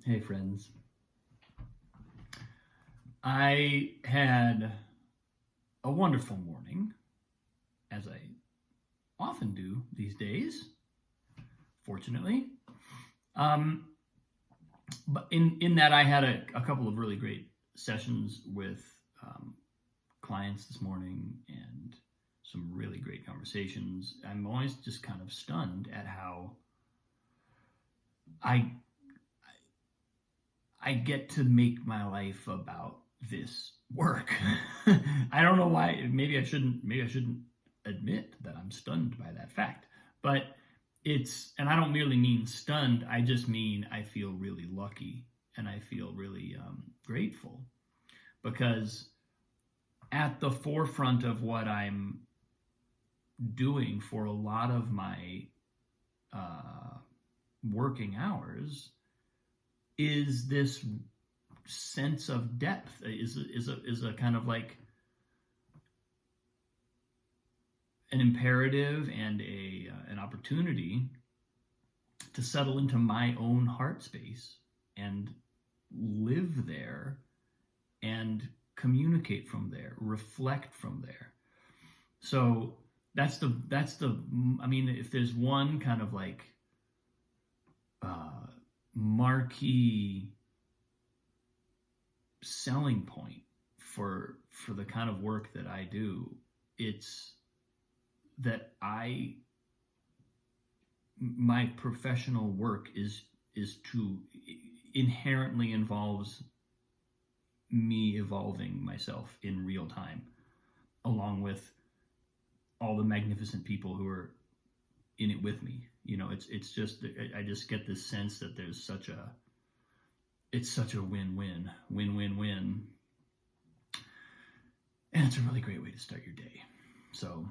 Hey friends, I had a wonderful morning, as I often do these days, fortunately. Um, but in that I had a couple of really great sessions with clients this morning and some really great conversations. I'm always just kind of stunned at how I I get to make my life about this work. I don't know why. Maybe I shouldn't admit that I'm stunned by that fact. But and I don't merely mean stunned. I just mean I feel really lucky and I feel really grateful because at the forefront of what I'm doing for a lot of my uh, working hours is this sense of depth, is a kind of like an imperative and an opportunity to settle into my own heart space and live there and communicate from there, reflect from there. So that's the I mean, if there's one kind of like marquee selling point for the kind of work that I do, it's that my professional work is to inherently involves me evolving myself in real time, along with all the magnificent people who are in it with me. It's just I just get this sense that it's such a win-win, win-win-win, and it's a really great way to start your day. So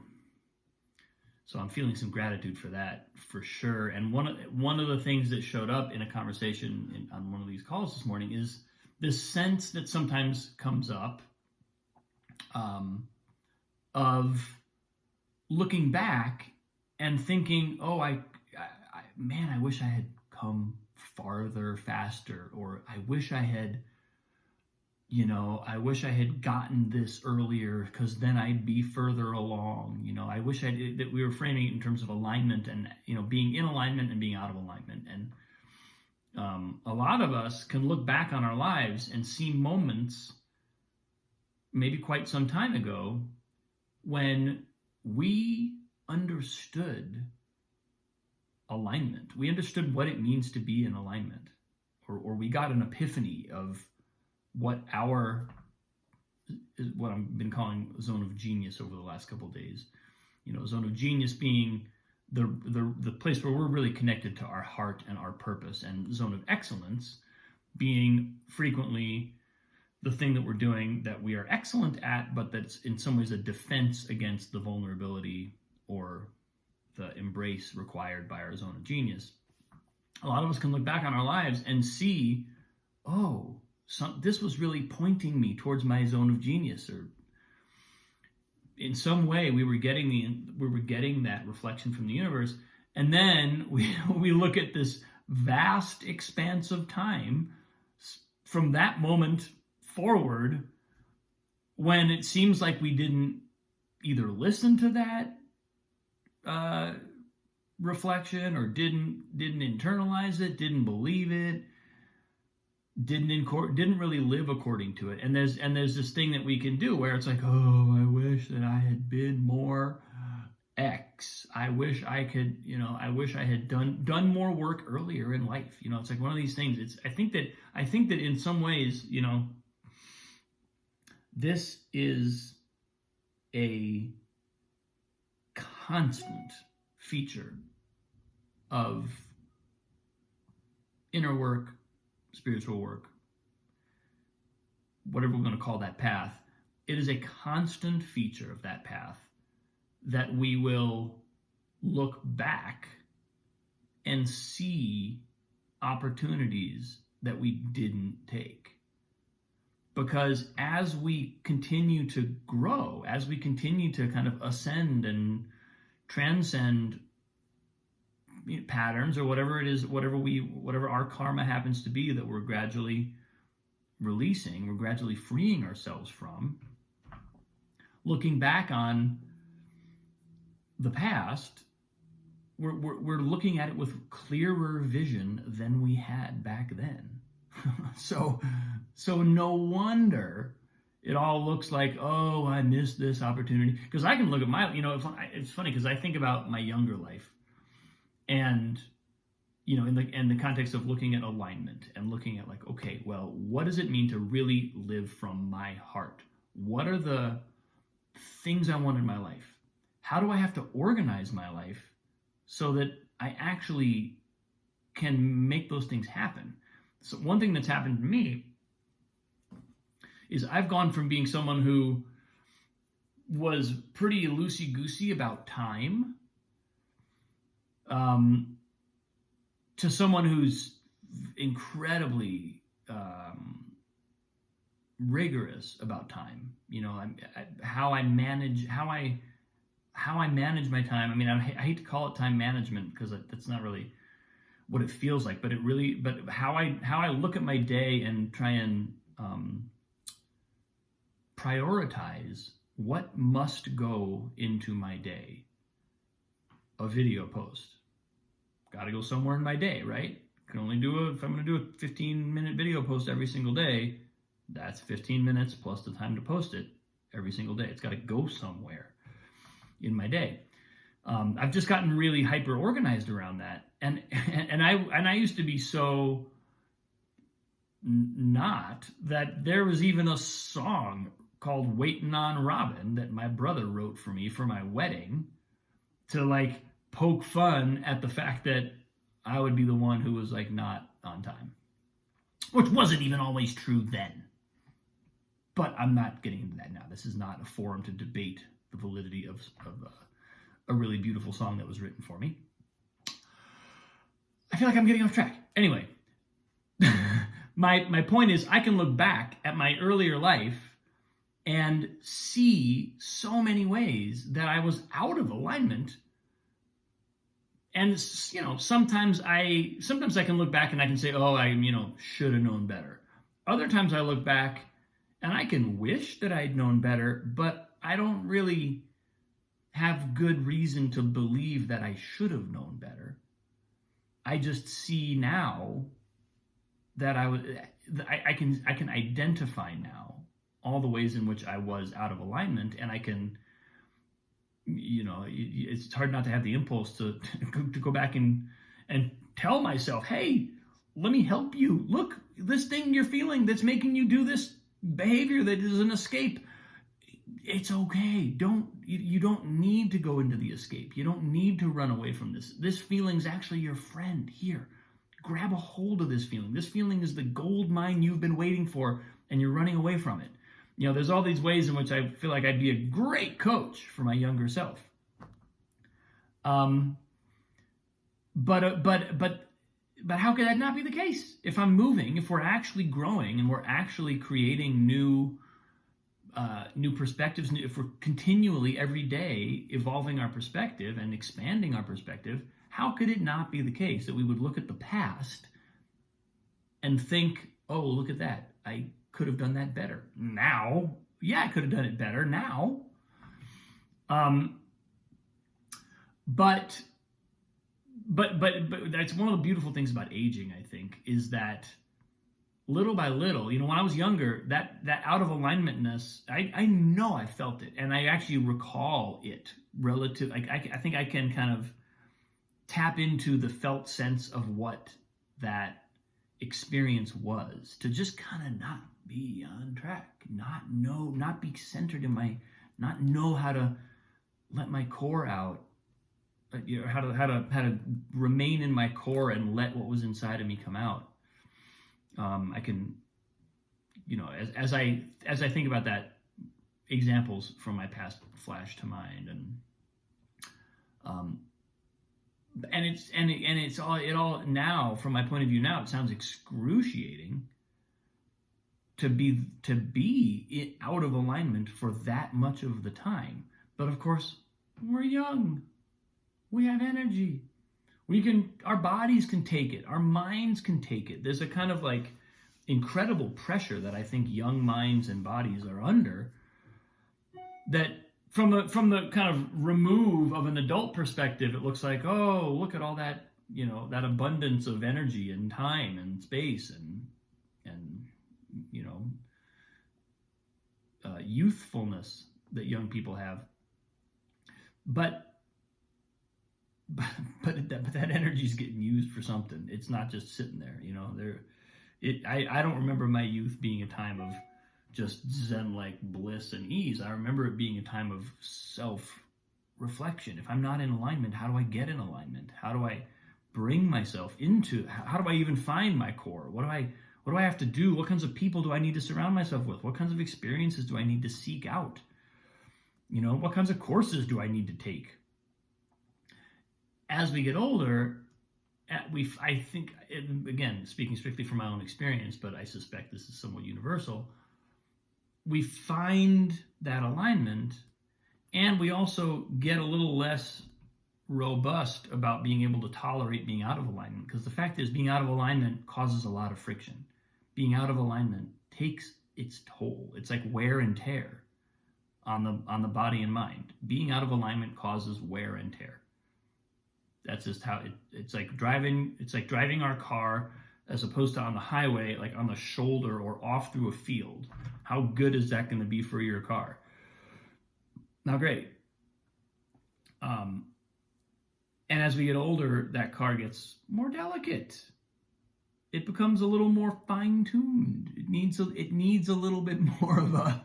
I'm feeling some gratitude for that, for sure. And one of the things that showed up in a conversation on one of these calls this morning is this sense that sometimes comes up of looking back and thinking, oh, man, I wish I had come farther, faster, or I wish I had gotten this earlier because then I'd be further along. I wish that we were framing it in terms of alignment and, being in alignment and being out of alignment. And a lot of us can look back on our lives and see moments, maybe quite some time ago, when we understood alignment. We understood what it means to be in alignment, or we got an epiphany of what I've been calling zone of genius over the last couple of days. Zone of genius being the place where we're really connected to our heart and our purpose, and zone of excellence being frequently the thing that we're doing that we are excellent at, but that's in some ways a defense against the vulnerability or the embrace required by our zone of genius. A lot of us can look back on our lives and see, oh, this was really pointing me towards my zone of genius, or in some way we were getting that reflection from the universe. And then we look at this vast expanse of time from that moment forward, when it seems like we didn't either listen to that reflection, or didn't internalize it, didn't believe it, didn't really live according to it. And there's this thing that we can do where it's like, oh, I wish that I had been more X. I wish I could, I wish I had done more work earlier in life. It's like one of these things. I think that in some ways, this is a constant feature of inner work, spiritual work, whatever we're going to call that path. It is a constant feature of that path that we will look back and see opportunities that we didn't take. Because as we continue to grow, as we continue to kind of ascend and transcend patterns or whatever it is, whatever our karma happens to be that we're gradually releasing, we're gradually freeing ourselves from, looking back on the past, we're looking at it with clearer vision than we had back then. So no wonder it all looks like, oh, I missed this opportunity. Because I can look at my, it's funny because I think about my younger life, and in the context of looking at alignment and looking at like, okay, well, what does it mean to really live from my heart? What are the things I want in my life? How do I have to organize my life so that I actually can make those things happen? So one thing that's happened to me is I've gone from being someone who was pretty loosey-goosey about time to someone who's incredibly rigorous about time. How I manage my time. I mean, I hate to call it time management because that's not really what it feels like, but how I look at my day and try and prioritize what must go into my day. A video post. Got to go somewhere in my day, right? Can only if I'm going to do a 15-minute video post every single day, that's 15 minutes plus the time to post it every single day. It's got to go somewhere in my day. I've just gotten really hyper organized around that, and I used to be so not that there was even a song called "Waitin' on Robin" that my brother wrote for me for my wedding to like poke fun at the fact that I would be the one who was like not on time, which wasn't even always true then. But I'm not getting into that now. This is not a forum to debate the validity of a really beautiful song that was written for me. I feel like I'm getting off track. Anyway, my point is I can look back at my earlier life and see so many ways that I was out of alignment. And sometimes I can look back and I can say, oh, I should have known better. Other times I look back and I can wish that I'd known better, but I don't really have good reason to believe that I should have known better. I just see now that I can identify now all the ways in which I was out of alignment, and I can, it's hard not to have the impulse to go back and tell myself, hey, let me help you. Look, this thing you're feeling that's making you do this behavior that is an escape, it's okay. You don't need to go into the escape. You don't need to run away from this. This feeling's actually your friend. Here, grab a hold of this feeling. This feeling is the gold mine you've been waiting for, and you're running away from it. There's all these ways in which I feel like I'd be a great coach for my younger self. But how could that not be the case? If I'm moving, if we're actually growing and we're actually creating new perspectives, if we're continually every day evolving our perspective and expanding our perspective, how could it not be the case that we would look at the past and think, oh, look at that, I could have done that better now. Yeah, I could have done it better now. But that's one of the beautiful things about aging, I think, is that little by little, when I was younger, that out of alignmentness, I know I felt it, and I actually recall it relative. I think I can kind of tap into the felt sense of what that experience was, to just kind of not be on track, not be centered in not know how to let my core out, how to remain in my core and let what was inside of me come out. I can, as I think about that, examples from my past flash to mind, and it's all now, from my point of view now, it sounds excruciating to be out of alignment for that much of the time. But of course, we're young, we have energy, our bodies can take it, our minds can take it. There's a kind of like incredible pressure that I think young minds and bodies are under, that from the kind of remove of an adult perspective, it looks like, oh, look at all that, that abundance of energy and time and space and youthfulness that young people have. But that energy is getting used for something. It's not just sitting there, I don't remember my youth being a time of just zen-like bliss and ease. I remember it being a time of self-reflection. If I'm not in alignment, how do I get in alignment? How do I bring myself into, how do I even find my core? What do I have to do? What kinds of people do I need to surround myself with? What kinds of experiences do I need to seek out? What kinds of courses do I need to take? As we get older, I think, again, speaking strictly from my own experience, but I suspect this is somewhat universal, we find that alignment, and we also get a little less robust about being able to tolerate being out of alignment, because the fact is, being out of alignment causes a lot of friction. Being out of alignment takes its toll. It's like wear and tear on the body and mind. Being out of alignment causes wear and tear. That's just how it's like driving. It's like driving our car as opposed to on the highway, like on the shoulder or off through a field. How good is that going to be for your car? Not great. And as we get older, that car gets more delicate. It becomes a little more fine-tuned. It needs a little bit more of a,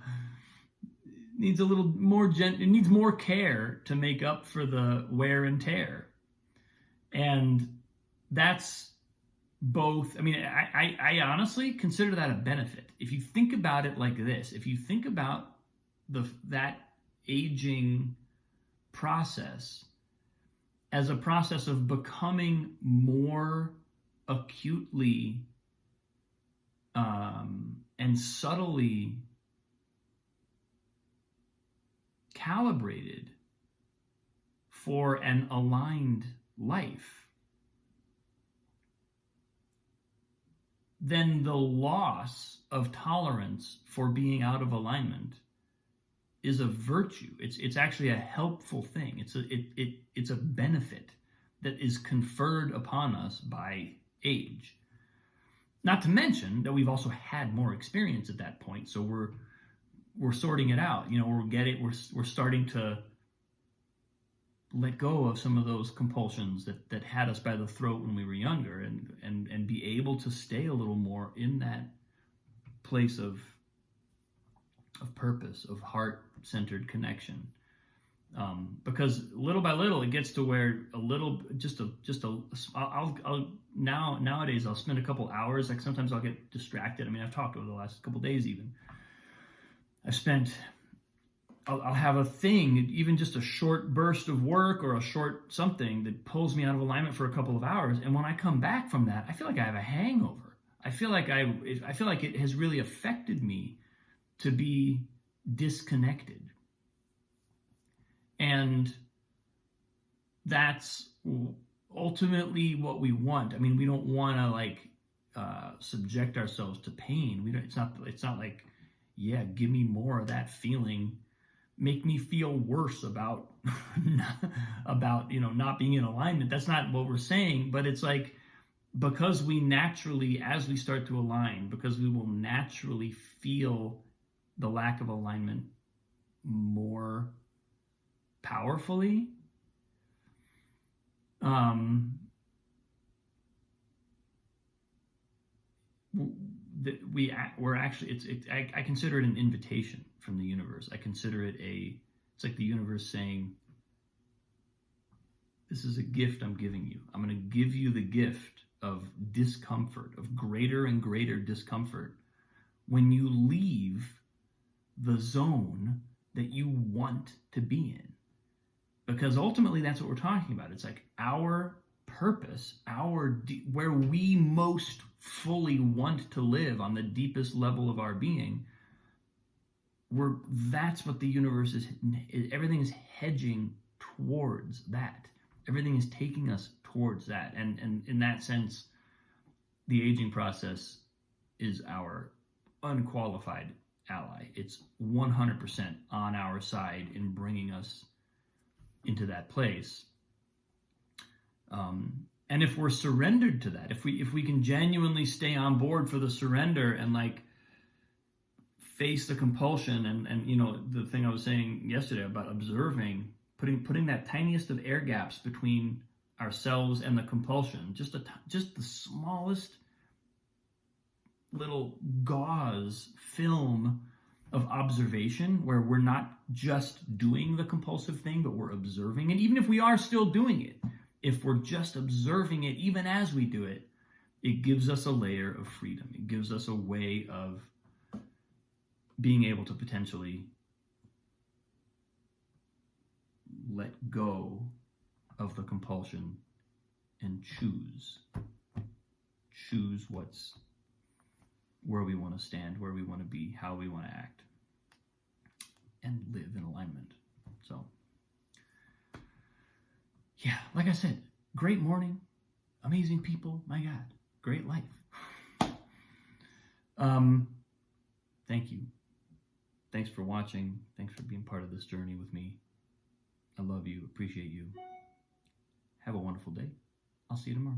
it needs more care to make up for the wear and tear. And that's both, I honestly consider that a benefit. If you think about it like this, if you think about that aging process as a process of becoming more acutely and subtly calibrated for an aligned life, then the loss of tolerance for being out of alignment is a virtue. It's actually a helpful thing. It's a benefit that is conferred upon us by age. Not to mention that we've also had more experience at that point, so we're sorting it out. We're starting to let go of some of those compulsions that had us by the throat when we were younger, and be able to stay a little more in that place of purpose, of heart-centered connection. Because little by little, it gets to where nowadays I'll spend a couple hours, like sometimes I'll get distracted. I've talked over the last couple days even. I'll have a thing, even just a short burst of work or a short something that pulls me out of alignment for a couple of hours. And when I come back from that, I feel like I have a hangover. I feel like it has really affected me to be disconnected. And that's ultimately what we want. We don't want to subject ourselves to pain. It's not like, yeah, give me more of that feeling, make me feel worse about not being in alignment. That's not what we're saying, but it's like, because we naturally, as we start to align, because we will naturally feel the lack of alignment more powerfully, we're actually, I consider it an invitation from the universe. I consider it it's like the universe saying, this is a gift I'm giving you. I'm going to give you the gift of discomfort, of greater and greater discomfort, when you leave the zone that you want to be in. Because ultimately that's what we're talking about. It's like our purpose, where we most fully want to live on the deepest level of our being, that's what the universe is. Everything is hedging towards that. Everything is taking us towards that. And in that sense, the aging process is our unqualified ally. It's 100% on our side in bringing us into that place. And if we're surrendered to that, if we can genuinely stay on board for the surrender and like face the compulsion, and you know, the thing I was saying yesterday about observing, putting that tiniest of air gaps between ourselves and the compulsion, just the smallest little gauze film of observation, where we're not just doing the compulsive thing, but we're observing it. Even if we are still doing it, if we're just observing it, even as we do it, it gives us a layer of freedom. It gives us a way of being able to potentially let go of the compulsion and choose where we want to stand, where we want to be, how we want to act, and live in alignment. So, yeah, like I said, great morning, amazing people, my God, great life. Thank you. Thanks for watching. Thanks for being part of this journey with me. I love you, appreciate you. Have a wonderful day. I'll see you tomorrow.